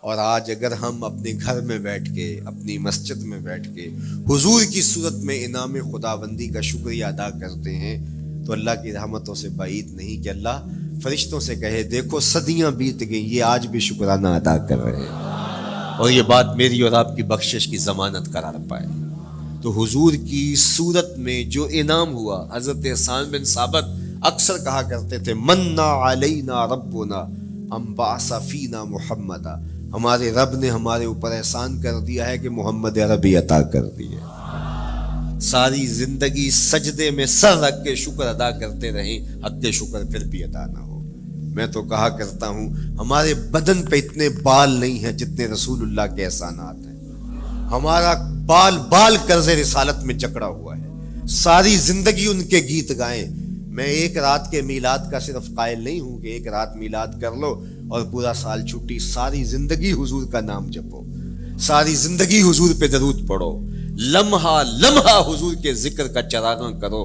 اور آج اگر ہم اپنے گھر میں بیٹھ کے، اپنی مسجد میں بیٹھ کے حضور کی صورت میں انعام خداوندی کا شکریہ ادا کرتے ہیں تو اللہ کی رحمتوں سے بعید نہیں کہ اللہ فرشتوں سے کہے دیکھو صدیاں بیت گئیں، یہ آج بھی شکرانہ ادا کر رہے ہیں، اور یہ بات میری اور آپ کی بخشش کی ضمانت قرار پائے۔ تو حضور کی صورت میں جو انعام ہوا، حضرت حسان بن ثابت اکثر کہا کرتے تھے منا علینا ربنا ام بعث فینا محمدا، ہمارے رب نے ہمارے اوپر احسان کر دیا ہے کہ محمد عربی عطا کر دی ہے۔ ساری زندگی سجدے میں سر رکھ کے شکر ادا کرتے رہیں، حق شکر پھر بھی ادا نہ ہو۔ میں تو کہا کرتا ہوں ہمارے بدن پہ اتنے بال نہیں ہیں جتنے رسول اللہ کے احسانات ہیں، ہمارا بال بال قرض رسالت میں جکڑا ہوا ہے، ساری زندگی ان کے گیت گائیں۔ میں ایک رات کے میلاد کا صرف قائل نہیں ہوں کہ ایک رات میلاد کر لو اور پورا سال چھٹی، ساری زندگی حضور کا نام جپو، ساری زندگی حضور پہ درود پڑھو، لمحہ لمحہ حضور کے ذکر کا چراغاں کرو،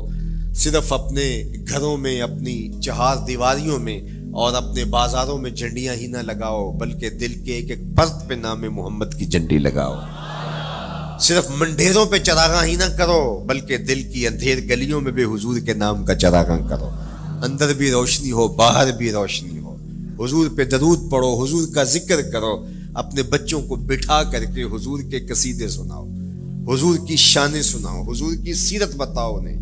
صرف اپنے گھروں میں، اپنی چہار دیواریوں میں اور اپنے بازاروں میں جھنڈیاں ہی نہ لگاؤ، بلکہ دل کے ایک ایک پرت پہ نام محمد کی جھنڈی لگاؤ۔ صرف منڈیروں پہ چراغاں ہی نہ کرو، بلکہ دل کی اندھیر گلیوں میں بھی حضور کے نام کا چراغاں کرو، اندر بھی روشنی ہو باہر بھی روشنی ہو، حضور پہ درود پڑھو، حضور کا ذکر کرو، اپنے بچوں کو بٹھا کر کے حضور کے قصیدے سناؤ، حضور کی شانیں سناؤ، حضور کی سیرت بتاؤ انہیں،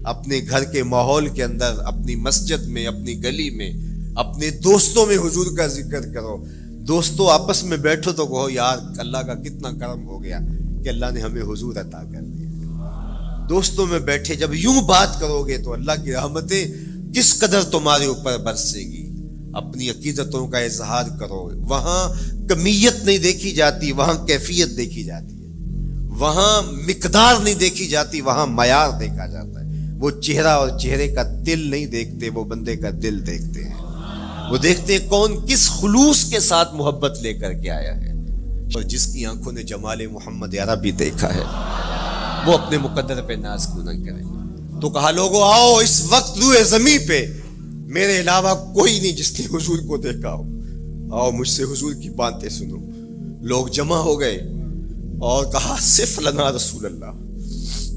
اپنے گھر کے ماحول کے اندر، اپنی مسجد میں، اپنی گلی میں، اپنے دوستوں میں حضور کا ذکر کرو۔ دوستوں آپس میں بیٹھو تو کہو یار اللہ کا کتنا کرم ہو گیا کہ اللہ نے ہمیں حضور عطا کر دیا۔ دوستوں میں بیٹھے جب یوں بات کرو گے تو اللہ کی رحمتیں کس قدر تمہارے اوپر برسے گی۔ اپنی عقیدتوں کا اظہار کرو، وہاں کمیت نہیں دیکھی جاتی، وہاں کیفیت دیکھی جاتی ہے، وہاں مقدار نہیں دیکھی جاتی، وہاں معیار دیکھا جاتا ہے۔ وہ چہرہ اور چہرے کا دل نہیں دیکھتے، وہ بندے کا دل دیکھتے ہیں، وہ دیکھتے ہیں کون کس خلوص کے ساتھ محبت لے کر کے آیا ہے۔ اور جس کی آنکھوں نے جمال محمد عربی دیکھا ہے وہ اپنے مقدر پہ ناز کیوں نہ کرے۔ تو کہا لوگوں آؤ اس وقت روئے زمین پہ میرے علاوہ کوئی نہیں جس نے حضور کو دیکھا ہو، آؤ مجھ سے حضور کی باتیں سنو۔ لوگ جمع ہو گئے اور کہا صف لنا رسول اللہ،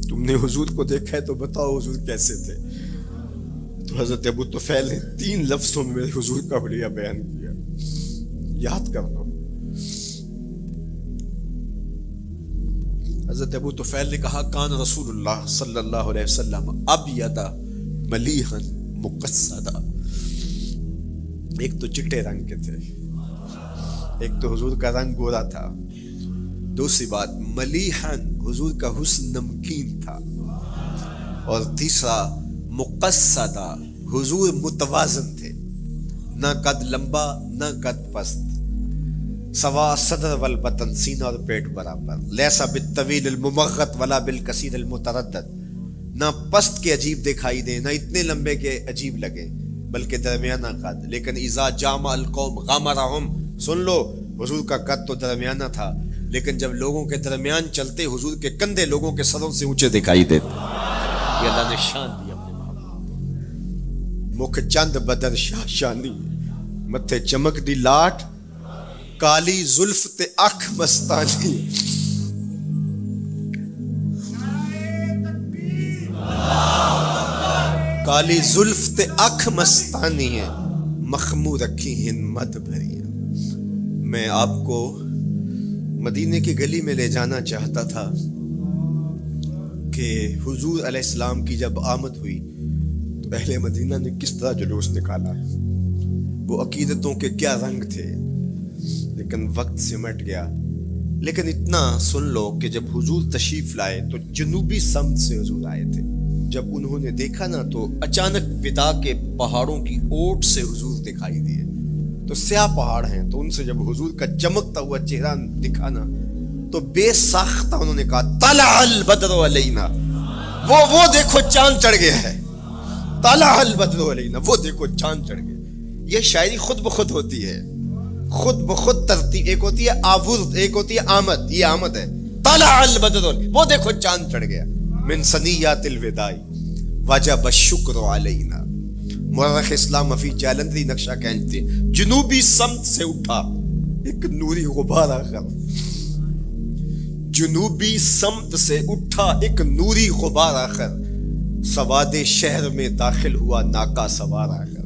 تم نے حضور کو دیکھا ہے تو بتاؤ حضور کیسے تھے۔ تو حضرت ابو طفیل نے 3 لفظوں میں میرے حضور کا حلیہ بیان کیا، یاد کر لو۔ حضرت ابو طفیل نے کہا کان رسول اللہ صلی اللہ علیہ وسلم ابیض ملیحا مقصدا، ایک تو چٹے رنگ کے تھے، ایک تو حضور کا رنگ گورا تھا، دوسری بات ملیحا حضور کا حسن نمکین تھا، اور تیسرا مقصدا حضور متوازن تھے، نہ قد لمبا نہ قد پست، سوا صدر والبطن، سینہ اور پیٹ برابر، لیسا بالطویل الممغط ولا بالکثیر المتردد، نہ پست کے عجیب دکھائی دیں نہ اتنے لمبے کے عجیب لگے بلکہ درمیانہ قد، لیکن اذا جامع القوم غامرہم، سن لو حضور کا قد تو درمیانہ تھا لیکن جب لوگوں کے درمیان چلتے حضور کے کندھے لوگوں کے سروں سے اونچے دکھائی دیتے۔ یہ اللہ نے شان دی اپنے محبوب، مکھ چند بدر شاہ شانی، متھے چمک دی لاٹ، کالی زلف تے اکھ مستانی، کالی زلف تے اکھ مستانی ہے، مخمور رکھی ہیں مد بھری۔ میں آپ کو مدینے کی گلی میں لے جانا چاہتا تھا کہ حضور علیہ السلام کی جب آمد ہوئی تو اہل مدینہ نے کس طرح جلوس نکالا، وہ عقیدتوں کے کیا رنگ تھے، لیکن وقت سمٹ گیا۔ لیکن اتنا سن لو کہ جب حضور تشریف لائے تو جنوبی سمت سے حضور آئے تھے، جب انہوں نے دیکھا نا تو اچانک ودا کے پہاڑوں کی اوٹ سے حضور دکھائی دیے، تو سیاہ پہاڑ ہیں تو ان سے جب حضور کا چمکتا ہوا چہرہ دکھا نا تو بے ساختہ انہوں نے کہا طلع البدر علینا، وہ دیکھو چاند چڑھ گیا ہے، طلع البدر علینا، وہ دیکھو چاند چڑھ گیا۔ یہ شاعری خود بخود ہوتی ہے، خود بخود ترتیب، ایک ہوتی ہے آورد، ایک ہوتی ہے آمد، یہ آمد ہے۔ طلع البدر، وہ دیکھو چاند چڑھ گیا۔ من ثنیات الوداع وجب الشکر علینا، مورخ اسلام مفید جالندری نقشہ کھینچتے جنوبی سمت سے اٹھا ایک نوری غبار آخر، جنوبی سمت سے اٹھا ایک نوری غبار آخر، سواد شہر میں داخل ہوا ناکا سوار آخر،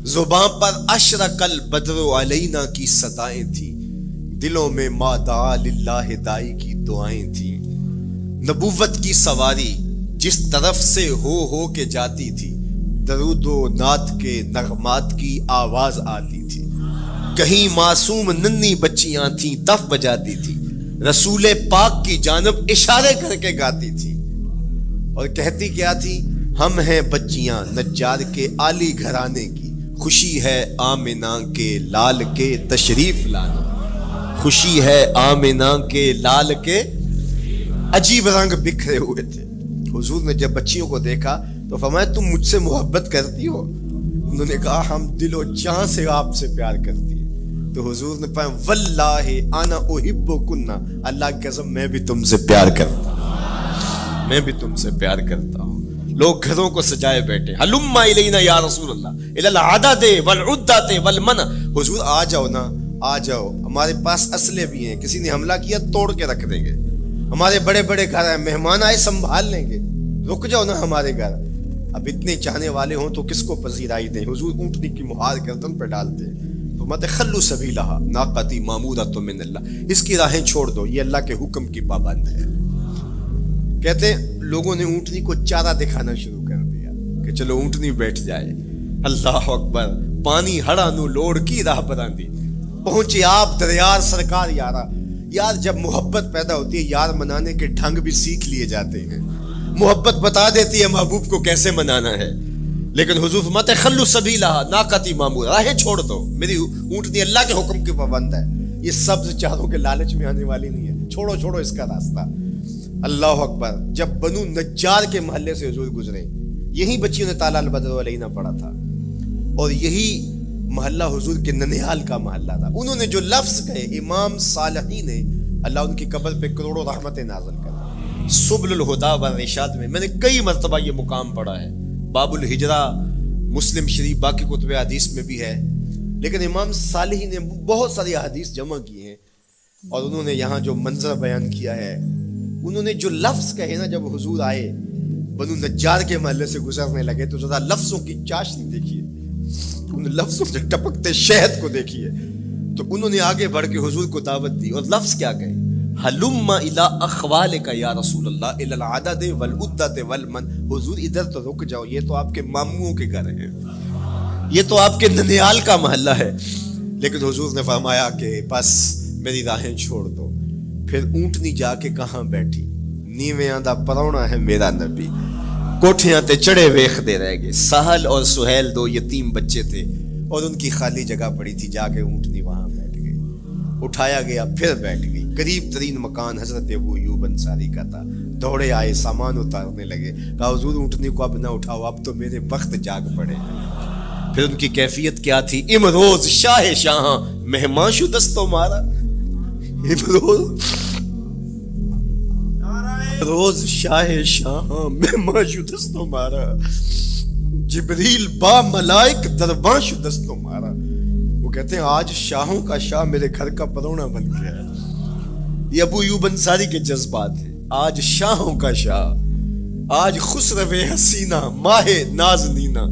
زباں پر اشرق البدر علینا کی صدائیں تھیں، دلوں میں ما دعا للہ دائی کی دعائیں تھیں، نبوت کی سواری جس طرف سے ہو کے جاتی تھی، درود و نعت کے نغمات کی آواز آتی تھی، کہیں معصوم ننھی بچیاں تھیں دف بجاتی تھی، رسول پاک کی جانب اشارے کر کے گاتی تھی، اور کہتی کیا تھی، ہم ہیں بچیاں نجار کے عالی گھرانے کی، خوشی ہے آمنہ کے لال کے تشریف لانا، خوشی ہے آمنہ کے لال کے، عجیب رنگ بکھرے ہوئے تھے۔ حضور نے جب بچیوں کو دیکھا تو فرمایا تم مجھ سے محبت کرتی ہو؟ انہوں نے کہا ہم دل و جان سے آپ سے پیار کرتی ہیں۔ تو حضور نے فرمایا واللہ انا احبکن، اللہ کی قسم میں بھی تم سے پیار کرتا ہوں، میں بھی تم سے پیار کرتا ہوں۔ لوگ گھروں کو سجائے بیٹھے، ہلم الینا یا رسول اللہ الی العدد والعدۃ والمن، حضور آ جاؤ نا، آ جاؤ، ہمارے پاس اسلحے بھی ہیں، کسی نے حملہ کیا توڑ کے رکھ دیں گے، ہمارے بڑے بڑے گھر ہیں، مہمان آئے سنبھال لیں گے، رک جاؤ نا ہمارے گھر۔ اب اتنے چاہنے والے ہوں تو کس کو پذیرائی دیں؟ حضور اونٹنی کی مہار گردن پہ ڈالتے ہیں، تو مت خلو سبیلہا ناقتی معمورۃ من اللہ، اس کی راہیں چھوڑ دو، یہ اللہ کے حکم کی پابند ہے۔ کہتے ہیں لوگوں نے اونٹنی کو چارہ دکھانا شروع کر دیا کہ چلو اونٹنی بیٹھ جائے، اللہ اکبر، پانی ہڑا نو لوڑ کی راہ براندی، پہنچے آپ دریار سرکار یارا۔ یار جب محبت پیدا ہوتی ہے یار منانے کے ڈھنگ بھی سیکھ لیے جاتے ہیں، محبت بتا دیتی ہے محبوب کو کیسے منانا ہے، لیکن حضور فرماتے خلو سبیلہا ناقتی معمورۃ، راہیں چھوڑ دو، میری اونٹنی اللہ کے حکم کی پابند ہے، یہ سبز چاروں کے لالچ میں آنے والی نہیں ہے، چھوڑو چھوڑو اس کا راستہ۔ اللہ اکبر، جب بنو نجار کے محلے سے حضور گزرے، یہی بچیوں نے تالا البدر علینا پڑھا تھا، اور یہی محلہ حضور کے ننیال کا محلہ تھا۔ انہوں نے جو لفظ کہے، امام صالحی نے، اللہ ان کی قبر پہ کروڑوں رحمتیں نازل کر، سبل الہدا والرشاد میں نے کئی مرتبہ یہ مقام پڑھا ہے، باب الہجرہ مسلم شریف باقی کتب حدیث میں بھی ہے، لیکن امام صالحی نے بہت ساری حدیث جمع کی ہیں، اور انہوں نے یہاں جو منظر بیان کیا ہے، انہوں نے جو لفظ کہے نا، جب حضور آئے بنو نجار کے محلے سے گزرنے لگے تو ذرا لفظوں کی چاشنی دیکھیے، ان لفظوں سے ٹپکتے شہد کو دیکھیے، تو انہوں نے آگے بڑھ کے حضور کو دعوت دی، اور لفظ کیا کہے، ہلم الی اخوالک یا رسول اللہ الی العدد والعدۃ والمن، حضور ادھر تو رک جاؤ، یہ تو آپ کے ماموں کے گھر ہیں، یہ تو آپ کے ننیال کا محلہ ہے، لیکن حضور نے فرمایا کہ بس میری راہیں چھوڑ دو۔ پھر اونٹنی جا کے کہاں بیٹھی، نیویاں دا پرونا ہے میرا نبی، کوٹھیاں تے چڑھے ویخ دے رہ گئے، سہل اور سہیل دو یتیم بچے تھے، اور ان کی خالی جگہ پڑی تھی، جا کے اونٹنی وہاں بیٹھ گئی، اٹھایا گیا پھر بیٹھ گئی، قریب ترین مکان حضرت ابو ایوب انصاری کا تھا، دوڑے آئے سامان اتارنے لگے، کہا حضور اونٹنی کو اب نہ اٹھاؤ، اب تو میرے بخت جاگ پڑے۔ پھر ان کی کیفیت کیا تھی، امروز شاہ شاہاں مہمان شو دستو مارا، روز شاہ شاہاں مہمان شو دستو مارا، جبریل با ملائک درباں شو دستو مارا۔ وہ کہتے ہیں آج شاہوں کا شاہ میرے گھر کا پرونا بن گیا ہے، یہ ابو ایوب انصاری کے جذبات ہیں، آج شاہوں کا شاہ، آج خسرو حسینہ ماہ نازنینہ،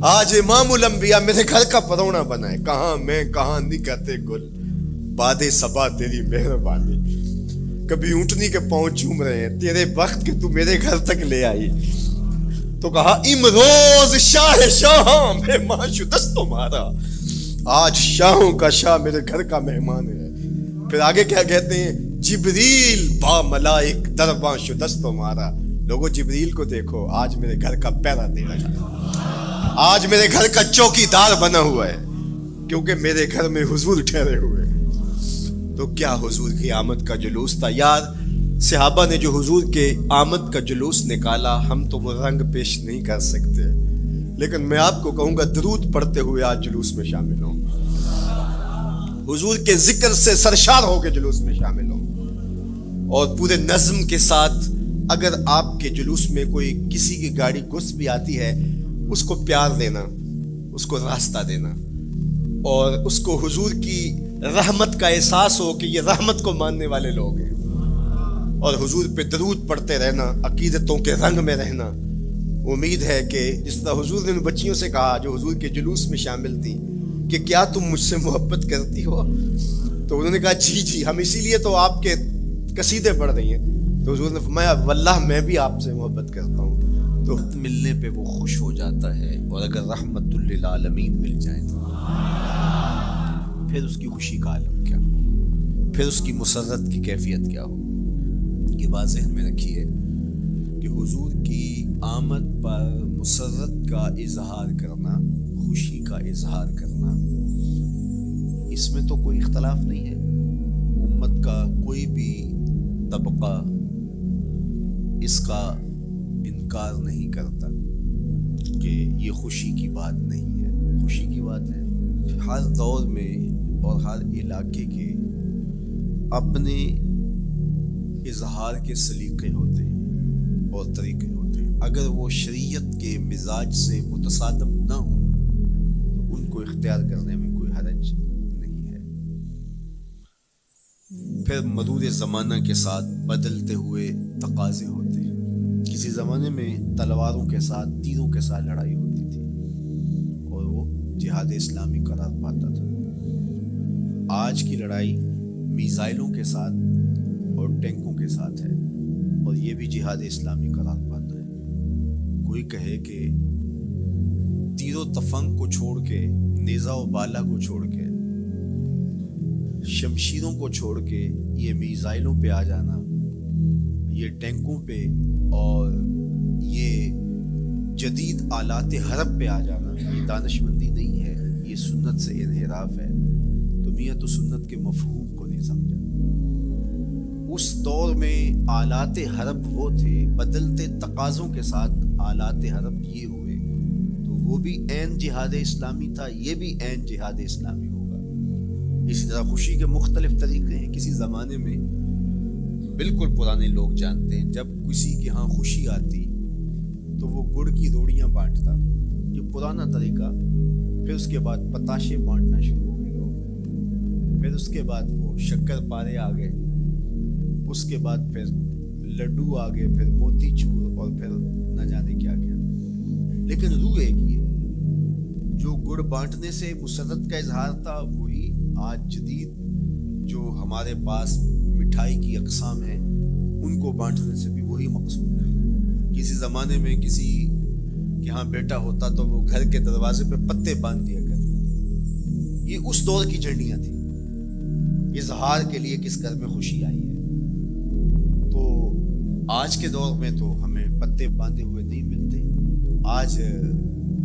آج امام الانبیاء میرے گھر کا پرونا بنا ہے، کہاں میں کہاں نکتے گل، باد صبا تیری مہربانی، کبھی اونٹنی کے پاؤں چوم رہے ہیں، تیرے وقت کہ تو میرے گھر تک لے آئی، تو کہا امروز شاہ شاہاں مہمان شو دستو مارا، آج شاہوں کا شاہ میرے گھر کا مہمان ہے۔ پھر آگے کیا کہتے ہیں، جبریل با ملائک درباں شو دستو مارا، لوگوں جبریل کو دیکھو، آج میرے گھر کا پہرا دے رہا ہے، آج میرے گھر کا چوکی دار بنا ہوا ہے، کیونکہ میرے گھر میں حضور ٹھہرے ہوئے ہیں۔ تو کیا حضور کی آمد کا جلوس تھا یار، صحابہ نے جو حضور کے آمد کا جلوس نکالا، ہم تو وہ رنگ پیش نہیں کر سکتے، لیکن میں آپ کو کہوں گا درود پڑھتے ہوئے آج جلوس میں شامل ہوں، حضور کے ذکر سے سرشار ہو کے جلوس میں شامل ہوں، اور پورے نظم کے ساتھ اگر آپ کے جلوس میں کوئی کسی کی گاڑی گھس بھی آتی ہے، اس کو پیار دینا، اس کو راستہ دینا، اور اس کو حضور کی رحمت کا احساس ہو کہ یہ رحمت کو ماننے والے لوگ ہیں، اور حضور پہ درود پڑھتے رہنا، عقیدتوں کے رنگ میں رہنا۔ امید ہے کہ جس طرح حضور نے ان بچیوں سے کہا جو حضور کے جلوس میں شامل تھیں کہ کیا تم مجھ سے محبت کرتی ہو، تو انہوں نے کہا جی جی، ہم اسی لیے تو آپ کے قصیدے پڑھ رہی ہیں۔ تو حضور نے فرمایا واللہ میں بھی آپ سے محبت کرتا ہوں۔ تو ملنے پہ وہ خوش ہو جاتا ہے، اور اگر رحمت للعالمین مل جائے تو پھر اس کی خوشی کا عالم کیا ہو، پھر اس کی مسرت کی کیفیت کیا ہو۔ یہ بات ذہن میں رکھیے کہ حضور کی آمد پر مسرت کا اظہار کرنا، خوشی کا اظہار کرنا، اس میں تو کوئی اختلاف نہیں ہے۔ امت کا کوئی بھی طبقہ اس کا انکار نہیں کرتا کہ یہ خوشی کی بات نہیں ہے، خوشی کی بات ہے۔ ہر دور میں اور ہر علاقے کے اپنے اظہار کے سلیقے ہوتے ہیں اور طریقے ہوتے ہیں، اگر وہ شریعت کے مزاج سے متصادم نہ ہوں تو ان کو اختیار کرنے میں کوئی حرج نہیں ہے۔ پھر مرور زمانہ کے ساتھ بدلتے ہوئے تقاضے ہوتے ہیں۔ کسی زمانے میں تلواروں کے ساتھ، تیروں کے ساتھ لڑائی ہوتی تھی اور وہ جہاد اسلامی قرار پاتا تھا۔ آج کی لڑائی میزائلوں کے ساتھ اور ٹینکوں کے ساتھ ہے، اور یہ بھی جہاد اسلامی قرار پاتا ہے۔ کوئی کہے کہ تیر و تفنگ کو چھوڑ کے، نیزہ و بالا کو چھوڑ کے، شمشیروں کو چھوڑ کے یہ میزائلوں پہ آ جانا، یہ ٹینکوں پہ اور یہ جدید آلات حرب پہ آ جانا، یہ دانشمندی نہیں ہے، یہ سنت سے انحراف ہے۔ تو میاں تو سنت کے مفہوم کو نہیں سمجھا۔ اس دور میں آلات حرب وہ تھے، بدلتے تقاضوں کے ساتھ آلات حرب یہ ہوئے، تو وہ بھی عین جہاد اسلامی تھا، یہ بھی عین جہاد اسلامی ہوگا۔ اسی طرح خوشی کے مختلف طریقے ہیں۔ کسی زمانے میں بالکل پرانے لوگ جانتے ہیں، جب کسی کے ہاں خوشی آتی تو وہ گڑ کی روڑیاں بانٹتا، یہ پرانا طریقہ۔ پھر اس کے بعد پتاشے بانٹنا شروع ہو گئے لوگ، پھر اس کے بعد وہ شکر پارے آ گئے، اس کے بعد پھر لڈو آ گئے، پھر موتی چور، اور پھر نہ جانے کیا کیا۔ لیکن روح ایک ہی ہے۔ جو گڑ بانٹنے سے مسرت کا اظہار تھا، وہی آج جدید جو ہمارے پاس مٹھائی کی اقسام ہیں ان کو بانٹنے سے بھی وہی مقصود ہے۔ کسی زمانے میں کسی کے ہاں بیٹا ہوتا تو وہ گھر کے دروازے پہ پتے باندھ دیا کرتے تھے۔ یہ اس دور کی جھنڈیاں تھیں، اظہار کے لیے کس گھر میں خوشی آئی ہے۔ تو آج کے دور میں تو ہمیں پتے باندھے ہوئے نہیں ملتے۔ آج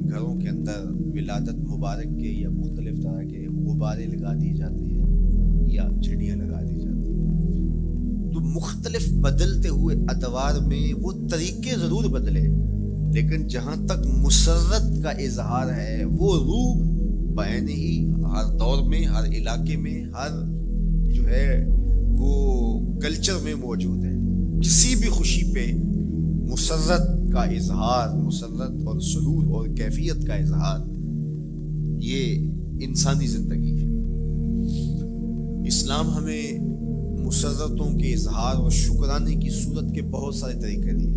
گھروں کے اندر ولادت مبارک کے یا مختلف طرح کے غبارے لگا دیے جاتے ہیں یا جھنڈیاں لگا دی جاتی ہیں۔ تو مختلف بدلتے ہوئے ادوار میں وہ طریقے ضرور بدلے، لیکن جہاں تک مسرت کا اظہار ہے وہ روح بعین ہی ہر دور میں، ہر علاقے میں، ہر جو ہے وہ کلچر میں موجود ہے۔ کسی بھی خوشی پہ مسرت کا اظہار، مسرت اور سرور اور کیفیت کا اظہار، یہ انسانی زندگی ہے۔ اسلام ہمیں مسرتوں کے اظہار اور شکرانے کی صورت کے بہت سارے طریقے دیے،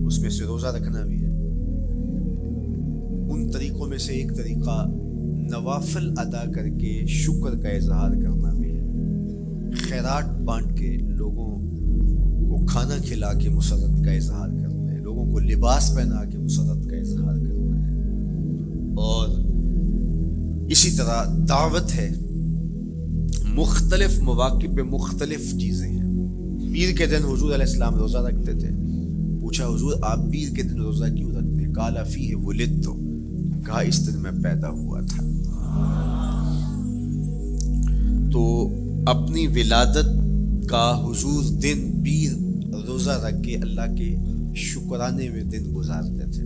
اس میں سے روزہ رکھنا بھی ہے۔ ان طریقوں میں سے ایک طریقہ نوافل ادا کر کے شکر کا اظہار کرنا بھی ہے۔ خیرات بانٹ کے لوگوں کو کھانا کھلا کے مسرت کا اظہار کرنا ہے، لوگوں کو لباس پہنا کے مسرت کا اظہار کرنا ہے۔ اور اسی طرح دعوت ہے، مختلف مواقع پہ مختلف چیزیں ہیں۔ پیر کے دن حضور علیہ السلام روزہ رکھتے تھے۔ پوچھا حضور آپ پیر کے دن روزہ کیوں رکھتے ہیں؟ قال فیہ ولدت، کہا اس دن میں پیدا ہوا تھا۔ تو اپنی ولادت کا حضور دن پیر روزہ رکھ کے اللہ کے شکرانے میں دن گزارتے تھے۔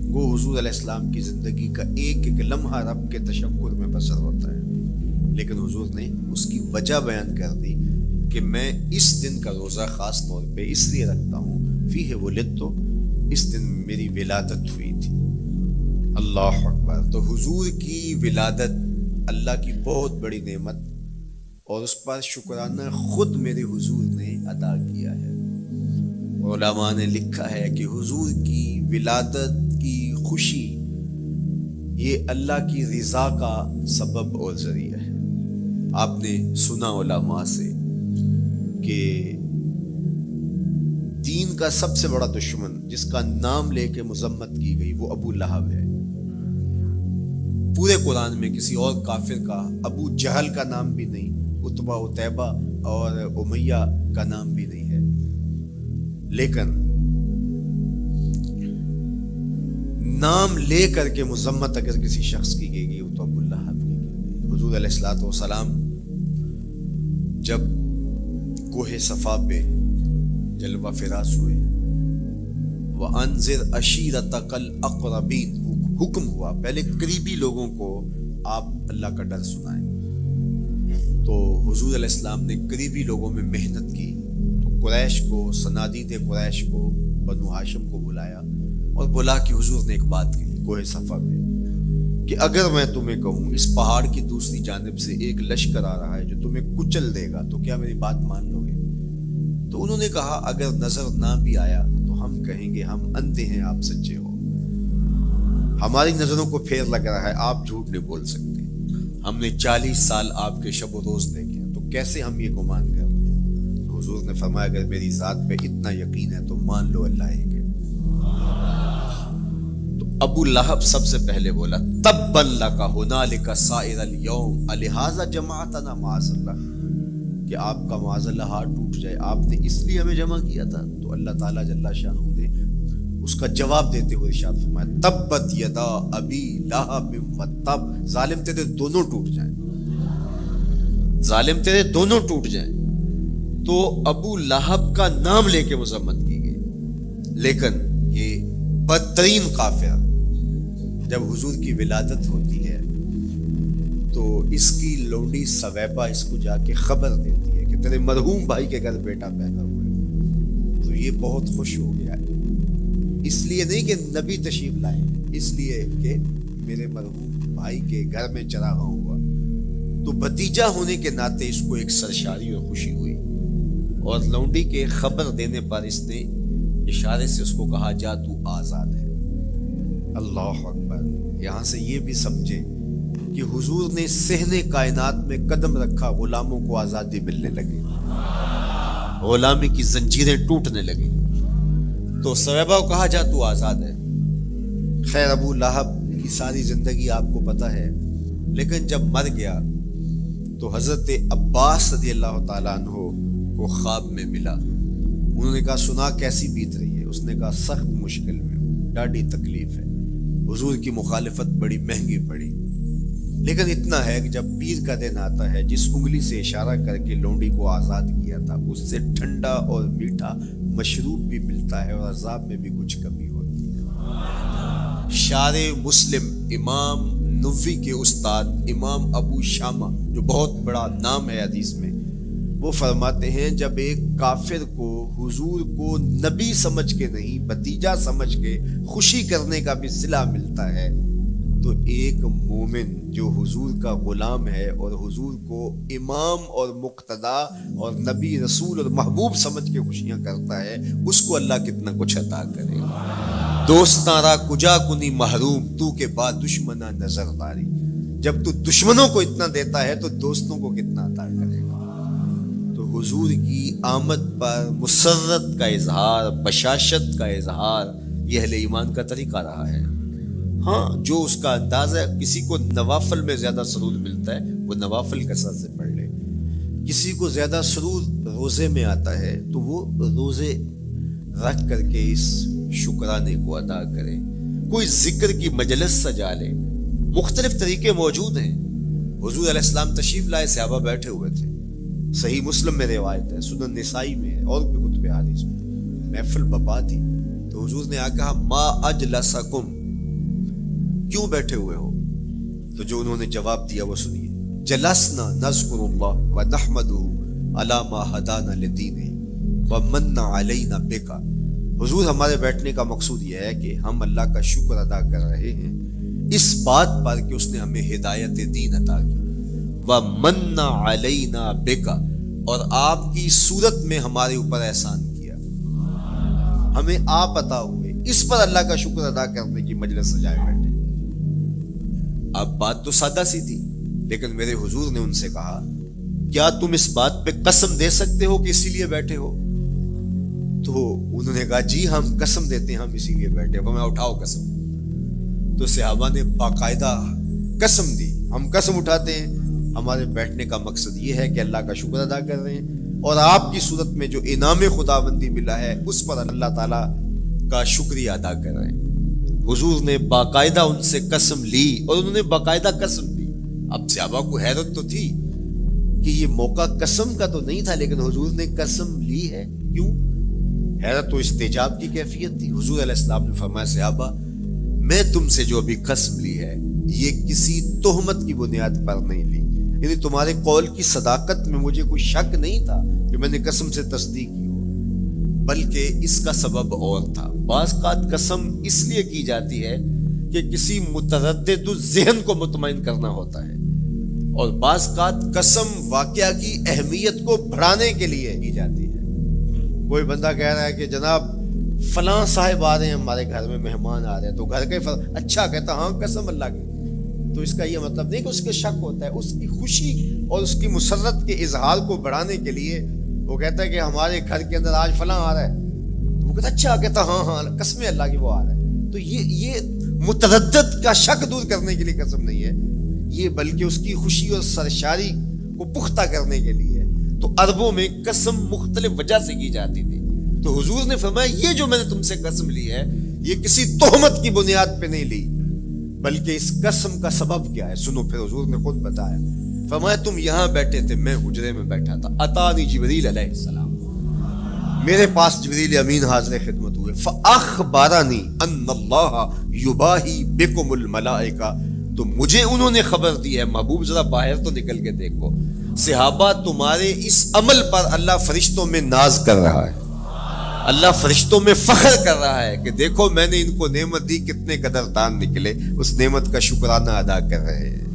وہ حضور علیہ السلام کی زندگی کا ایک ایک لمحہ رب کے تشکر میں بسر ہوتا ہے، لیکن حضور نے اس کی وجہ بیان کر دی کہ میں اس دن کا روزہ خاص طور پہ اس لیے رکھتا ہوں، فیہ ولدت، اس دن میری ولادت ہوئی تھی۔ اللہ اکبر۔ تو حضور کی ولادت اللہ کی بہت بڑی نعمت اور اس پر شکرانہ خود میرے حضور نے ادا کیا ہے۔ علماء نے لکھا ہے کہ حضور کی ولادت کی خوشی یہ اللہ کی رضا کا سبب اور ذریعہ ہے۔ آپ نے سنا علماء سے کہ دین کا سب سے بڑا دشمن جس کا نام لے کے مذمت کی گئی وہ ابو لہب ہے۔ پورے قرآن میں کسی اور کافر کا ابو جہل کا نام بھی نہیں، عتبہ عتیبہ اور امیہ کا نام بھی نہیں ہے، لیکن نام لے کر کے مذمت اگر کسی شخص کی گئی وہ تو ابو لہب کی گئی۔ حضور علیہ الصلوۃ والسلام جب کوہ صفا پہ جلوہ فراز ہوئے، وَأَنذِرْ عَشِيرَتَكَ الْأَقْرَبِينَ حکم ہوا پہلے قریبی لوگوں کو آپ اللہ کا ڈر سنائیں، تو حضور علیہ السلام نے قریبی لوگوں میں محنت کی، تو قریش کو، صنادید قریش کو، بنو ہاشم کو بلایا اور بلا کہ حضور نے ایک بات کہی کوہ صفا پہ کہ اگر میں تمہیں کہوں اس پہاڑ کی دوسری جانب سے ایک لشکر آ رہا ہے جو تمہیں کچل دے گا تو کیا میری بات مان لو گے؟ تو انہوں نے کہا اگر نظر نہ بھی آیا تو ہم کہیں گے ہم اندھے ہیں، آپ سچے ہو، ہماری نظروں کو پھیر لگ رہا ہے، آپ جھوٹ نہیں بول سکتے، ہم نے 40 سال آپ کے شب و روز دیکھے تو کیسے ہم یہ گمان کر رہے ہیں؟ تو حضور نے فرمایا اگر میری ذات پہ اتنا یقین ہے تو مان لو اللہ ایک ہے۔ تو ابو لہب سب سے پہلے بولا تبا لک ھنالک سائر الیوم الہذا جمعتنا معاذ اللہ، کہ آپ کا معاذ اللہ ہاتھ ٹوٹ جائے، آپ نے اس لیے ہمیں جمع کیا تھا؟ تو اللہ تعالیٰ جل شانہ نے اس کا جواب دیتے ہوئے ارشاد فرمایا تبت یدا ابی لہب وتب، ظالم تیرے دونوں ٹوٹ جائیں، ظالم تیرے دونوں ٹوٹ جائیں۔ تو ابو لہب کا نام لے کے مذمت کی گئی، لیکن یہ بدترین کافر جب حضور کی ولادت ہوتی ہے تو اس کی لونڈی سویبہ اس کو جا کے خبر دیتی ہے کہ تیرے مرحوم بھائی کے گھر بیٹا پیدا ہوا ہے، تو یہ بہت خوش ہو گیا ہے، اس لیے نہیں کہ نبی تشریف لائے، اس لیے کہ میرے مرحوم بھائی کے گھر میں چراغاں ہوا، تو بھتیجا ہونے کے ناطے اس کو ایک سرشاری اور خوشی ہوئی، اور لونڈی کے خبر دینے پر اس نے اشارے سے اس کو کہا جا تو آزاد ہے۔ اللہ اکبر۔ یہاں سے یہ بھی سمجھے کہ حضور نے صحن کائنات میں قدم رکھا، غلاموں کو آزادی ملنے لگی، غلامی کی زنجیریں ٹوٹنے لگی، تو سویبہ کو کہا جا تو آزاد ہے۔ خیر ابو لہب کی ساری زندگی آپ کو پتہ ہے، لیکن جب مر گیا تو حضرت عباس رضی اللہ تعالیٰ عنہ کو خواب میں ملا، انہوں نے کہا سنا کیسی بیت رہی ہے؟ اس نے کہا سخت مشکل میں ہوں، ڈاڈی تکلیف ہے، حضور کی مخالفت بڑی مہنگی پڑی، لیکن اتنا ہے کہ جب پیر کا دن آتا ہے جس انگلی سے اشارہ کر کے لونڈی کو آزاد کیا تھا اس سے ٹھنڈا اور میٹھا مشروب بھی ملتا ہے اور عذاب میں بھی کچھ کمی ہوتی ہے۔ شارع مسلم امام نووی کے استاد امام ابو شامہ جو بہت بڑا نام ہے حدیث میں، وہ فرماتے ہیں جب ایک کافر کو حضور کو نبی سمجھ کے نہیں بھتیجا سمجھ کے خوشی کرنے کا بھی صلہ ملتا ہے، تو ایک مومن جو حضور کا غلام ہے اور حضور کو امام اور مقتدا اور نبی رسول اور محبوب سمجھ کے خوشیاں کرتا ہے، اس کو اللہ کتنا کچھ عطا کرے گا۔ دوستاں را کجا کنی محروم تو کے بعد دشمنہ نظر داری، جب تو دشمنوں کو اتنا دیتا ہے تو دوستوں کو کتنا عطا کرے گا۔ تو حضور کی آمد پر مسرت کا اظہار، بشاشت کا اظہار، یہ اہل ایمان کا طریقہ رہا ہے۔ ہاں جو اس کا انداز ہے، کسی کو نوافل میں زیادہ سرور ملتا ہے وہ نوافل کثرت سے پڑھ لے، کسی کو زیادہ سرور روزے میں آتا ہے تو وہ روزے رکھ کر کے اس شکرانے کو ادا کرے، کوئی ذکر کی مجلس سجا لے، مختلف طریقے موجود ہیں۔ حضور علیہ السلام تشریف لائے، صحابہ بیٹھے ہوئے تھے، صحیح مسلم میں روایت ہے، سنن نسائی میں ہے اور بھی کتب حدیث میں، محفل بپا تھی، تو حضور نے کہا ما اجلسکم، کیوں بیٹھے ہوئے ہو؟ تو جو انہوں نے جواب دیا وہ سنیے، جلسنا نذکر اللہ ونحمدہ علی ما ہدانا لدینہ ومن علینا بک، حضور ہمارے بیٹھنے کا مقصود یہ ہے کہ ہم اللہ کا شکر ادا کر رہے ہیں اس بات پر کہ اس نے ہمیں ہدایت دین عطا کی۔ وَمَنَّ عَلَيْنَا بِكَ، اور آپ کی صورت میں ہمارے اوپر احسان کیا، ہمیں آپ عطا ہوئے، اس پر اللہ کا شکر ادا کرنے کی مجلس سجائے بیٹھے۔ اب بات تو سادہ سی تھی، لیکن میرے حضور نے ان سے کہا کیا تم اس بات پہ قسم دے سکتے ہو کہ اسی لیے بیٹھے ہو؟ تو انہوں نے کہا جی ہم قسم دیتے ہیں، ہم اسی لیے بیٹھے ہو۔ میں اٹھاؤ قسم۔ تو صحابہ نے باقاعدہ قسم دی، ہم قسم اٹھاتے ہیں، ہمارے بیٹھنے کا مقصد یہ ہے کہ اللہ کا شکر ادا کر رہے ہیں اور آپ کی صورت میں جو انعام خداوندی ملا ہے اس پر اللہ تعالیٰ کا شکریہ ادا کر رہے ہیں۔ حضور نے باقاعدہ ان سے قسم لی اور انہوں نے باقاعدہ قسم دی۔ اب صحابہ کو حیرت تو تھی کہ یہ موقع قسم کا تو نہیں تھا، لیکن حضور نے قسم لی ہے، کیوں؟ حیرت و استعجاب کی کیفیت تھی۔ حضور علیہ السلام نے فرمایا صحابہ میں تم سے جو ابھی قسم لی ہے یہ کسی تہمت کی بنیاد پر نہیں لی، یعنی تمہارے قول کی صداقت میں مجھے کوئی شک نہیں تھا کہ میں نے قسم سے تصدیق کی ہو، بلکہ اس کا سبب اور تھا۔ بعض اوقات قسم اس لیے کی جاتی ہے کہ کسی متردد ذہن کو مطمئن کرنا ہوتا ہے، اور بعض اوقات قسم واقعہ کی اہمیت کو بڑھانے کے لیے کی جاتی ہے۔ کوئی بندہ کہہ رہا ہے کہ جناب فلاں صاحب آ رہے ہیں ہمارے گھر میں، مہمان آ رہے ہیں، تو گھر کے اچھا کہتا ہاں قسم اللہ کی، تو اس کا یہ مطلب نہیں کہ اس کے شک ہوتا ہے، اس کی خوشی اور اس کی مسرت کے اظہار کو بڑھانے کے لیے وہ کہتا ہے کہ ہمارے گھر کے اندر آج فلاں آ رہا ہے، تو وہ کہتا اچھا کہتا ہاں ہاں قسم اللہ کی وہ آ رہا ہے۔ تو یہ متردد کا شک دور کرنے کے لیے قسم نہیں ہے، یہ بلکہ اس کی خوشی اور سرشاری کو پختہ کرنے کے لیے ہے۔ تو عربوں میں قسم مختلف وجہ سے کی جاتی تھی، تو حضور نے فرمایا یہ جو میں نے تم سے قسم لی ہے یہ کسی تہمت کی بنیاد پہ نہیں لی، بلکہ اس قسم کا سبب کیا ہے سنو۔ پھر حضور نے خود بتایا، فرمایا تم یہاں بیٹھے تھے، میں حجرے میں بیٹھا تھا، اتانی جبریل علیہ السلام، میرے پاس جبریل امین حاضر خدمت ہوئے، فاخبرنی ان اللہ یباہی بکم الملائکہ، تو مجھے انہوں نے خبر دی ہے، محبوب ذرا باہر تو نکل کے دیکھو، صحابہ تمہارے اس عمل پر اللہ فرشتوں میں ناز کر رہا ہے، اللہ فرشتوں میں فخر کر رہا ہے کہ دیکھو میں نے ان کو نعمت دی، کتنے قدردان نکلے، اس نعمت کا شکرانہ ادا کر رہے ہیں۔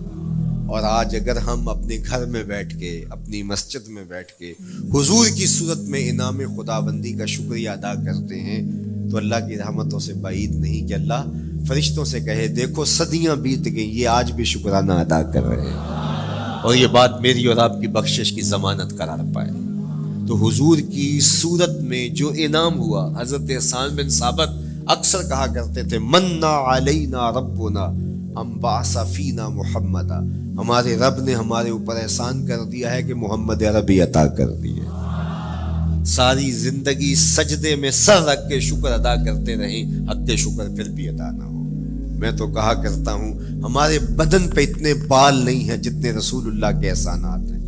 اور آج اگر ہم اپنے گھر میں بیٹھ کے، اپنی مسجد میں بیٹھ کے حضور کی صورت میں انعام خداوندی کا شکریہ ادا کرتے ہیں تو اللہ کی رحمتوں سے بعید نہیں کہ اللہ فرشتوں سے کہے دیکھو صدیاں بیت گئیں، یہ آج بھی شکرانہ ادا کر رہے ہیں، اور یہ بات میری اور آپ کی بخشش کی ضمانت قرار پائے۔ تو حضور کی صورت میں جو انعام ہوا، حضرت حسان بن ثابت اکثر کہا کرتے تھے منا علینا ربنا ام بعث فینا محمدا، ہمارے رب نے ہمارے اوپر احسان کر دیا ہے کہ محمد عربی عطا کر دیے۔ ساری زندگی سجدے میں سر رکھ کے شکر ادا کرتے رہیں، حق شکر پھر بھی ادا نہ ہو۔ میں تو کہا کرتا ہوں ہمارے بدن پہ اتنے بال نہیں ہیں جتنے رسول اللہ کے احسانات ہیں،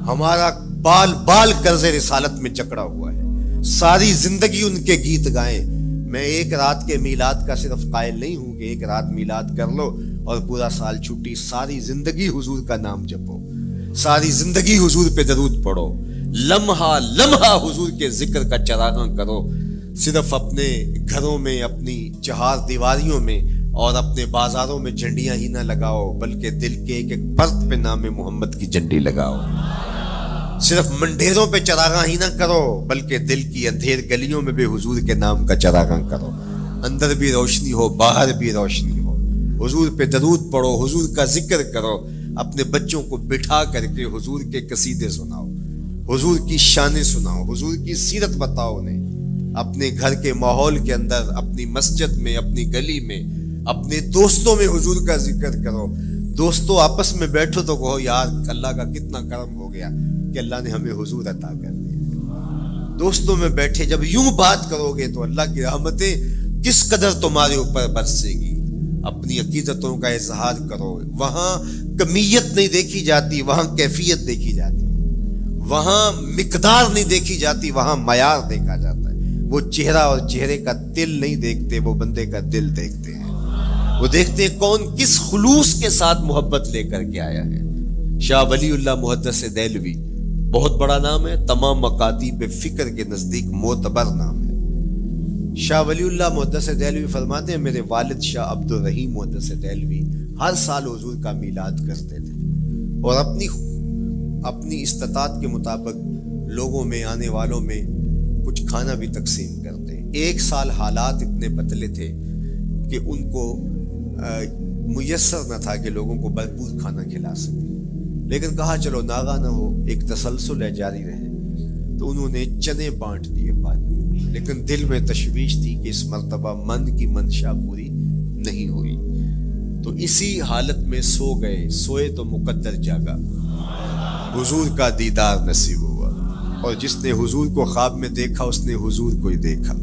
ہمارا بال بال قرض رسالت میں جکڑا ہوا ہے، ساری زندگی ان کے گیت گائیں۔ میں ایک رات کے میلاد کا صرف قائل نہیں ہوں کہ ایک رات میلاد کر لو اور پورا سال چھٹی، ساری زندگی حضور کا نام جپو، ساری زندگی حضور پہ درود پڑھو، لمحہ لمحہ حضور کے ذکر کا چراغاں کرو، صرف اپنے گھروں میں، اپنی چہار دیواریوں میں اور اپنے بازاروں میں جھنڈیاں ہی نہ لگاؤ، بلکہ دل کے ایک ایک پرت پہ نام محمد کی جھنڈی لگاؤ۔ صرف منڈیروں پہ چراغاں ہی نہ کرو، بلکہ دل کی اندھیر گلیوں میں بھی حضور کے نام کا چراغاں کرو، اندر بھی روشنی ہو باہر بھی روشنی ہو، حضور پہ درود پڑھو، حضور کا ذکر کرو، اپنے بچوں کو بٹھا کر کے حضور کے قصیدے سناؤ، حضور کی شانیں سناؤ، حضور کی سیرت بتاؤ انہیں، اپنے گھر کے ماحول کے اندر، اپنی مسجد میں، اپنی گلی میں، اپنے دوستوں میں حضور کا ذکر کرو۔ دوستوں آپس میں بیٹھو تو کہو یار اللہ کا کتنا کرم ہو گیا کہ اللہ نے ہمیں حضور عطا کر دیا۔ دوستوں میں بیٹھے جب یوں بات کرو گے تو اللہ کی رحمتیں کس قدر تمہارے اوپر برسے گی۔ اپنی عقیدتوں کا اظہار کرو، وہاں کمیت نہیں دیکھی جاتی، وہاں کیفیت دیکھی جاتی ہے، وہاں مقدار نہیں دیکھی جاتی، وہاں معیار دیکھا جاتا ہے۔ وہ چہرہ اور چہرے کا تل نہیں دیکھتے، وہ بندے کا دل دیکھتے ہیں، وہ دیکھتے ہیں کون کس خلوص کے ساتھ محبت لے کر کے آیا ہے۔ شاہ ولی اللہ محدث دہلوی بہت بڑا نام ہے، تمام مکاتیب فکر کے نزدیک معتبر نام ہے۔ شاہ ولی اللہ محدث دہلوی فرماتے ہیں میرے والد شاہ عبد الرحیم محدث دہلوی ہر سال حضور کا میلاد کرتے تھے، اور اپنی استطاعت کے مطابق لوگوں میں آنے والوں میں کچھ کھانا بھی تقسیم کرتے ہیں۔ 1 سال حالات اتنے پتلے تھے کہ ان کو میسر نہ تھا کہ لوگوں کو بھرپور کھانا کھلا سکے، لیکن کہا چلو ناغہ نہ ہو، ایک تسلسل ہے جاری رہے، تو انہوں نے چنے بانٹ دیے بعد میں، لیکن دل میں تشویش تھی کہ اس مرتبہ من کی منشا پوری نہیں ہوئی، تو اسی حالت میں سو گئے، سوئے تو مقدر جاگا، حضور کا دیدار نصیب ہوا، اور جس نے حضور کو خواب میں دیکھا اس نے حضور کو ہی دیکھا۔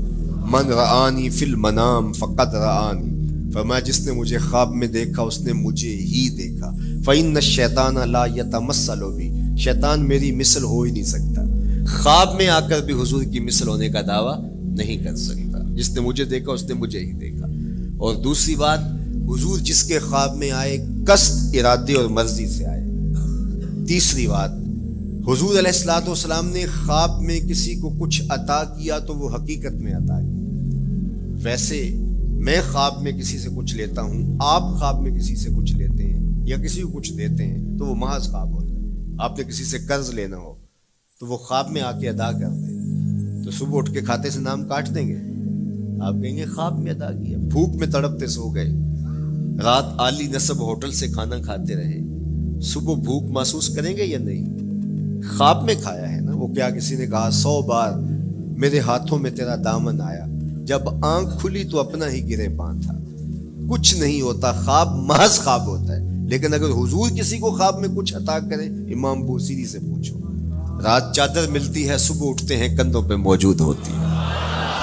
من رآنی فی المنام فقد رآنی، فرمایا جس نے مجھے خواب میں دیکھا اس نے مجھے ہی دیکھا۔ فإن الشیطان لا یتمثل بی، شیطان میری مثل ہو ہی نہیں سکتا، خواب میں آ کر بھی حضور کی مثل ہونے کا دعویٰ نہیں کر سکتا، جس نے مجھے دیکھا اس نے مجھے ہی دیکھا۔ اور دوسری بات، حضور جس کے خواب میں آئے قصد، ارادے اور مرضی سے آئے۔ تیسری بات، حضور علیہ الصلوۃ والسلام نے خواب میں کسی کو کچھ عطا کیا تو وہ حقیقت میں عطا کیا۔ ویسے میں خواب میں کسی سے کچھ لیتا ہوں، آپ خواب میں کسی سے کچھ لیتے ہیں یا کسی کو کچھ دیتے ہیں تو وہ محض خواب ہوتا ہے۔ آپ نے کسی سے قرض لینا ہو تو وہ خواب میں آ کے ادا کر دیں، تو صبح اٹھ کے کھاتے سے نام کاٹ دیں گے؟ آپ کہیں گے خواب میں ادا کیا۔ بھوک میں تڑپتے سو گئے، رات عالی نصب ہوٹل سے کھانا کھاتے رہے، صبح بھوک محسوس کریں گے یا نہیں؟ خواب میں کھایا ہے نا۔ وہ کیا کسی نے کہا 100 بار میرے ہاتھوں میں تیرا دامن آیا، جب آنکھ کھلی تو اپنا ہی گرے پان تھا۔ کچھ نہیں ہوتا، خواب محض خواب ہوتا ہے۔ لیکن اگر حضور کسی کو خواب میں کچھ عطا کرے، امام بوصیری سے پوچھو، رات چادر ملتی ہے، صبح اٹھتے ہیں کندھوں پہ موجود ہوتی ہے۔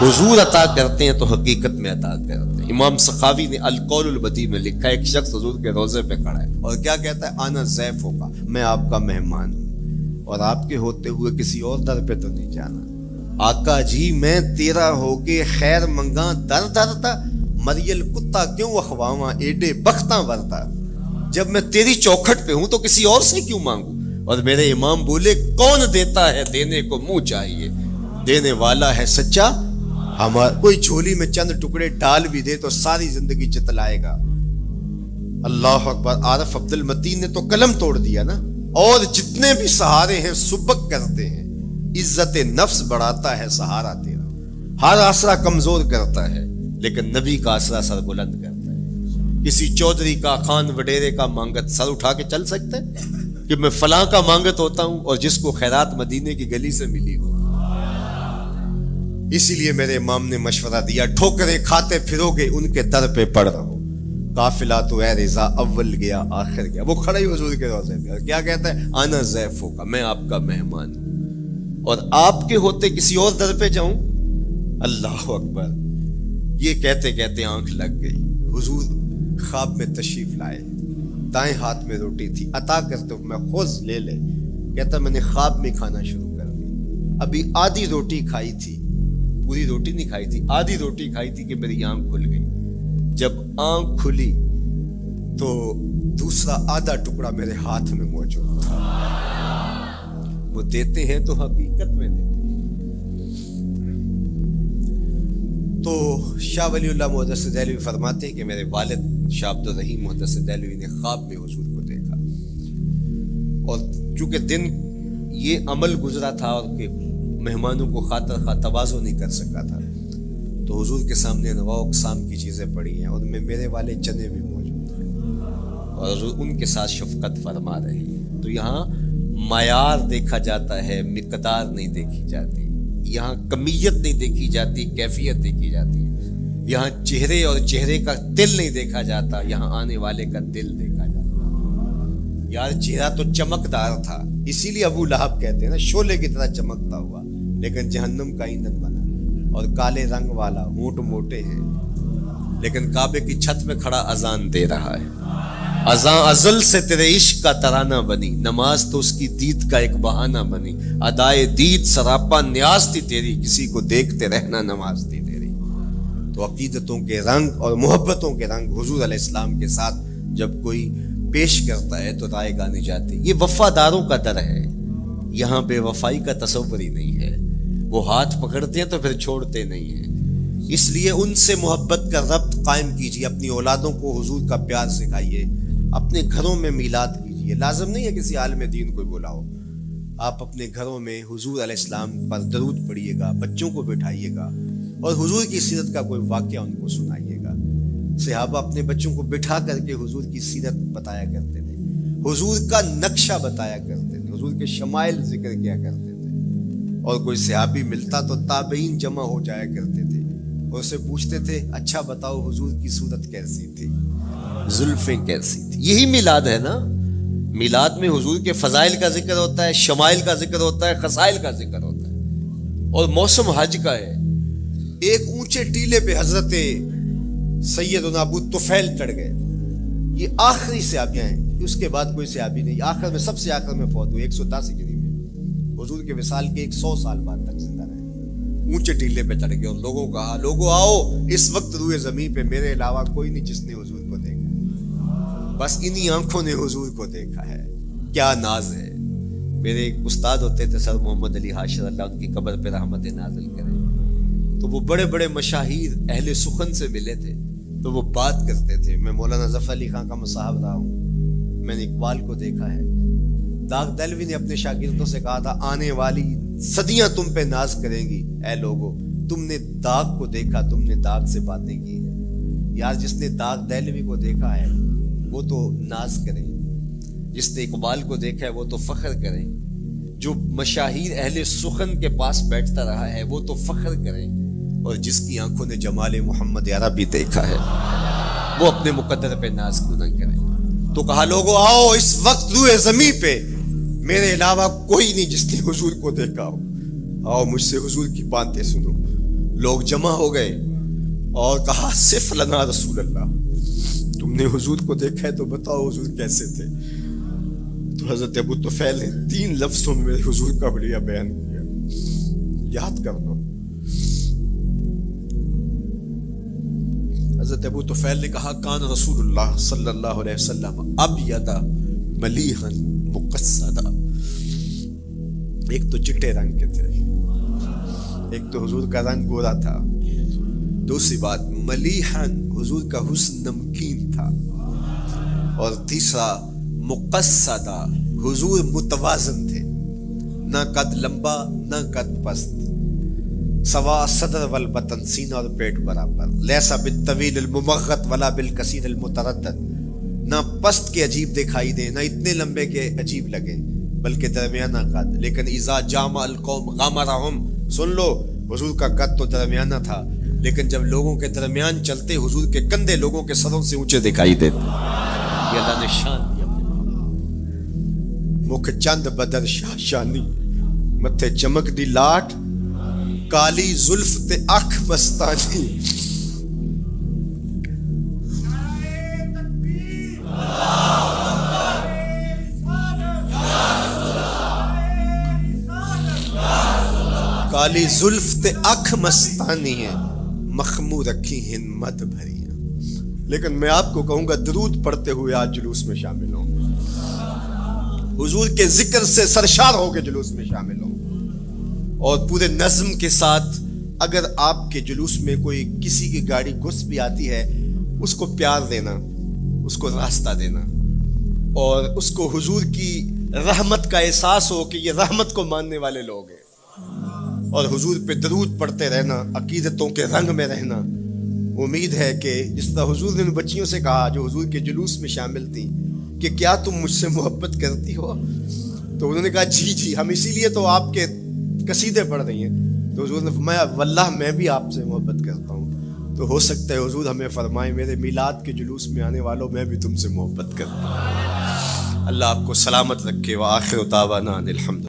حضور عطا کرتے ہیں تو حقیقت میں عطا کرتے ہیں۔ امام سخاوی نے القول البدیع میں لکھا ہے، ایک شخص حضور کے روضے پہ کھڑا ہے اور کیا کہتا ہے؟ آنا ضیف ہوگا، میں آپ کا مہمان ہوں، اور آپ کے ہوتے ہوئے کسی اور در پہ تو نہیں جانا۔ آقا جی میں تیرا ہو کے خیر منگاں در درتا، مریل کتا کیوں اخواواں ایڈے بختاں ورتا۔ جب میں تیری چوکھٹ پہ ہوں تو کسی اور سے کیوں مانگوں؟ اور میرے امام بولے، کون دیتا ہے دینے کو منہ چاہیے، دینے والا ہے سچا ہمارا۔ کوئی جھولی میں چند ٹکڑے ڈال بھی دے تو ساری زندگی جتلائے گا۔ اللہ اکبر۔ عارف عبد المتین نے تو قلم توڑ دیا نا۔ اور جتنے بھی سہارے ہیں سبک کرتے ہیں، عزت نفس بڑھاتا ہے سہارا تیرا، ہر آسرا کمزور کرتا ہے لیکن نبی کا آسرا سر بلند کرتا ہے۔ کسی چودھری کا، خان وڈیرے کا مانگت سر اٹھا کے چل سکتے کہ میں فلاں کا مانگت ہوتا ہوں اور جس کو خیرات مدینے کی گلی سے ملی ہو؟ اسی لیے میرے امام نے مشورہ دیا، ٹھوکریں کھاتے پھرو گے ان کے در پہ پڑ رہو، قافلہ تو اے رضا اول گیا آخر گیا۔ وہ کھڑا ہی حضور کے روضے پہ اور کیا کہتا ہے؟ آنا ضیف ہوگا، میں آپ کا مہمان ہوں، اور آپ کے ہوتے کسی اور در پہ جاؤں؟ اللہ اکبر۔ یہ کہتے کہتے آنکھ لگ گئی۔ حضور خواب میں تشریف لائے، دائیں ہاتھ میں روٹی تھی، عطا کرتے میں خود لے لے۔ کہتا میں نے خواب میں کھانا شروع کر دی، ابھی آدھی روٹی کھائی تھی، پوری روٹی نہیں کھائی تھی، آدھی روٹی کھائی تھی کہ میری آنکھ کھل گئی۔ جب آنکھ کھلی تو دوسرا آدھا ٹکڑا میرے ہاتھ میں موجود تھا۔ وہ دیتے ہیں تو حقیقت میں دیتے ہیں۔ تو شاہ ولی اللہ محدث دہلوی فرماتے ہیں کہ میرے والد شاہ عبد الرحیم محدث دہلوی نے خواب میں حضور کو دیکھا، اور چونکہ دن یہ عمل گزرا تھا اور کہ مہمانوں کو خاطر خواہ تواضع نہیں کر سکا تھا، تو حضور کے سامنے انواع اقسام کی چیزیں پڑی ہیں، اور ان میں میرے والے چنے بھی موجود ہیں، اور حضور ان کے ساتھ شفقت فرما رہے ہیں۔ تو یہاں معیار دیکھا جاتا ہے، مقدار نہیں دیکھی جاتی، یہاں کمیت نہیں دیکھی جاتی، کیفیت دیکھی جاتی ہے۔ یہاں چہرے اور چہرے کا دل نہیں دیکھا جاتا، یہاں آنے والے کا دل دیکھا جاتا۔ یار چہرہ تو چمکدار تھا، اسی لیے ابو لہب کہتے ہیں نا، شعلے کی طرح چمکتا ہوا، لیکن جہنم کا ایندھن بنا، اور کالے رنگ والا، ہونٹ موٹے ہیں، لیکن کعبے کی چھت میں کھڑا اذان دے رہا ہے۔ اذان ازل سے تیرے عشق کا ترانہ بنی، نماز تو اس کی دید کا ایک بہانہ بنی، ادائے دید سراپا نیاز تھی تیری، کسی کو دیکھتے رہنا نماز تھی تیری۔ تو عقیدتوں کے رنگ اور محبتوں کے رنگ حضور علیہ السلام کے ساتھ جب کوئی پیش کرتا ہے تو رائے گانے جاتے۔ یہ وفاداروں کا در ہے، یہاں بے وفائی کا تصور ہی نہیں ہے۔ وہ ہاتھ پکڑتے ہیں تو پھر چھوڑتے نہیں ہیں، اس لیے ان سے محبت کا ربط قائم کیجیے، اپنی اولادوں کو حضور کا پیار سکھائیے، اپنے گھروں میں میلاد کیجیے، چاہیے. لازم نہیں ہے کسی عالم دین کو بلاؤ, آپ اپنے گھروں میں حضور علیہ السلام پر درود پڑھیے گا, بچوں کو بٹھائیے گا اور حضور کی سیرت کا کوئی واقعہ ان کو سنائیے گا. صحابہ اپنے بچوں کو بٹھا کر کے حضور کی سیرت بتایا کرتے تھے, حضور کا نقشہ بتایا کرتے تھے, حضور کے شمائل ذکر کیا کرتے تھے. اور کوئی صحابی ملتا تو تابعین جمع ہو جایا کرتے تھے اور اسے پوچھتے تھے اچھا بتاؤ حضور کی صورت کیسی تھی, زلفیں کیسی تھی. یہی میلاد ہے نا. میلاد میں حضور کے فضائل کا ذکر ہوتا ہے, شمائل کا ذکر ہوتا ہے, خصائل کا ذکر ہوتا ہے. اور موسم حج کا ہے. ایک اونچے ٹیلے پہ حضرت سیدنا ابو طفیل چڑھ گئے. یہ آخری صحابیاں ہیں, اس کے بعد کوئی صحابی نہیں. آخر میں سب سے آخر میں فوت ہوئے 183 ہجری میں. حضور کے وصال کے 100 سال بعد تک زندہ رہے. اونچے ٹیلے پہ چڑھ گئے اور لوگوں کو کہا لوگو آؤ, اس وقت روئے زمین پہ میرے علاوہ کوئی نہیں جس نے حضور کو دیکھا ہے. بس انہی آنکھوں نے حضور کو دیکھا ہے. کیا ناز ہے. میرے ایک استاد ہوتے تھے سر محمد علی حاشر, اللہ ان کی قبر پہ رحمت نازل کرے. تو وہ بڑے بڑے مشاہیر اہل سخن سے ملے تھے تو وہ بات کرتے تھے. میں مولانا ظفر علی خان کا مصاحب رہا ہوں, میں نے اقبال کو دیکھا ہے. داغ دہلوی نے اپنے شاگردوں سے کہا تھا آنے والی صدیاں تم پہ ناز کریں گی اے لوگو, تم نے داغ کو دیکھا, تم نے داغ سے باتیں کی ہیں. یار جس نے داغ دہلوی کو دیکھا ہے وہ تو ناز کریں, جس نے اقبال کو دیکھا ہے وہ تو فخر کریں, جو مشاہیر اہل سخن کے پاس بیٹھتا رہا ہے وہ تو فخر کریں, اور جس کی آنکھوں نے جمال محمد عربی دیکھا ہے وہ اپنے مقدر پہ ناز کیوں نہ کریں. تو کہا لوگو آؤ, اس وقت روئے زمین پہ میرے علاوہ کوئی نہیں جس نے حضور کو دیکھا ہو, آؤ مجھ سے حضور کی باتیں سنو. لوگ جمع ہو گئے اور کہا صف لنا رسول اللہ, تم نے حضور کو دیکھا ہے تو بتاؤ حضور کیسے تھے. تو حضرت ابو طفیل نے 3 لفظوں میں حضور کا بڑھیا بیان کیا, یاد کر لو. حضرت ابو طفیل نے کہا کان رسول اللہ صلی اللہ علیہ وسلم ابیض ملیحا مقصدا. ایک تو چٹے رنگ کے تھے, ایک تو حضور کا رنگ گورا تھا. دوسری بات ملیحا, حضور کا حسن نمکین تھا. اور تیسرا مقصدا, حضور متوازن تھے, نہ قد لمبا نہ قد پست, سوا صدر والبطن, سینہ اور پیٹ برابر. لیسا بالطویل الممغط ولا بالکثیر المتردد, نہ پست کے عجیب دکھائی دیں نہ اتنے لمبے کے عجیب لگیں بلکہ درمیانہ قد. لیکن اذا جامع القوم غامرہم, سن لو حضور کا قد تو درمیانہ تھا لیکن جب لوگوں کے درمیان چلتے حضور کے کندھے لوگوں کے سروں سے اونچے دکھائی دیتے. یہ اللہ نے شان دیا. مکھ چند بدر شاہ شانی, متھے چمک دی لاٹ, کالی زلف تے اکھ مستانی. کالی زلف تے اکھ مستانی ہیں, مخمور رکھی ہیں مد بھریاں. لیکن میں آپ کو کہوں گا درود پڑھتے ہوئے آج جلوس میں شامل ہوں, حضور کے ذکر سے سرشار ہو کے جلوس میں شامل ہوں, اور پورے نظم کے ساتھ. اگر آپ کے جلوس میں کوئی کسی کی گاڑی گھس بھی آتی ہے اس کو پیار دینا, اس کو راستہ دینا, اور اس کو حضور کی رحمت کا احساس ہو کہ یہ رحمت کو ماننے والے لوگ ہیں, اور حضور پہ درود پڑھتے رہنا, عقیدتوں کے رنگ میں رہنا. امید ہے کہ جس طرح حضور نے ان بچیوں سے کہا جو حضور کے جلوس میں شامل تھیں کہ کیا تم مجھ سے محبت کرتی ہو, تو انہوں نے کہا جی جی, ہم اسی لیے تو آپ کے قصیدے پڑھ رہی ہیں. تو حضور نے فرمایا واللہ میں بھی آپ سے محبت کرتا ہوں. تو ہو سکتا ہے حضور ہمیں فرمائیں میرے میلاد کے جلوس میں آنے والوں میں بھی تم سے محبت کرتا ہوں. اللہ آپ کو سلامت رکھے. وآخر دعوانا ان الحمد.